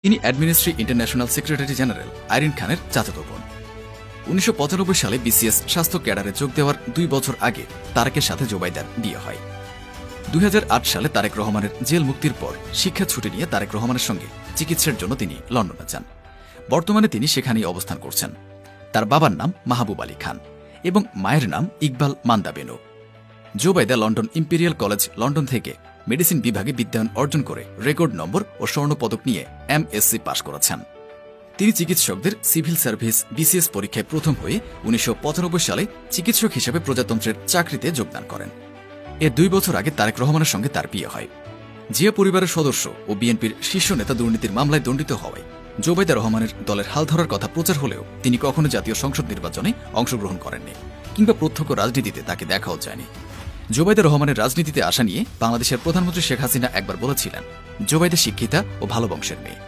তিনি অ্যাডমিনিস্ট্রি international secretary general Irin খানের চাচাতো বোন। 1995 সালে বিসিএস স্বাস্থ্য ক্যাডারে যোগ দেওয়ার 2 বছর আগে তারেকের সাথে জোবাইদার বিয়ে হয়। 2008 সালে তারেক রহমানের জেল মুক্তির পর শিক্ষা ছুটি নিয়ে তারেক রহমানের সঙ্গে চিকিৎসার জন্য তিনি লন্ডনে যান। বর্তমানে তিনি সেখানেই অবস্থান করছেন। তার বাবার নাম মাহবুব আলী খান এবং মায়ের নাম Iqbal Manda Benu. Zubaida London imperial college London থেকে মেডিসিন বিভাগে বিদ্যায়ন অর্জন করে রেকর্ড নম্বর ও স্বর্ণ পদক নিয়ে এমএসসি পাশ করেছেন। তিনি চিকিৎসকদের সিভিল সার্ভিস বিসিএস পরীক্ষায় প্রথম হয়ে 1995 সালে চিকিৎসক হিসেবে প্রজাতন্ত্রের চাকরিতে যোগদান করেন। এর 2 বছর আগে তারেক রহমানের সঙ্গে তার বিয়ে হয়। জিয়া পরিবারের সদস্য ও বিএনপির শীর্ষ নেতা দুর্নীতির মামলায় দণ্ডিত হওয়ায় জোবাইদা রহমানের দলের হাল ধরার কথা প্রচার হলেও তিনি কখনো জাতীয় সংসদ নির্বাচনে অংশগ্রহণ করেননি কিংবা প্রত্যক্ষ রাজনীতিতে তাকে দেখাও যায়নি। জোবাইদা রহমানের রাজনীতিতে আসা নিয়ে বাংলাদেশের প্রধানমন্ত্রী শেখ হাসিনা একবার বলেছিলেন, জোবাইদা শিক্ষিতা ও ভালো বংশের মেয়ে।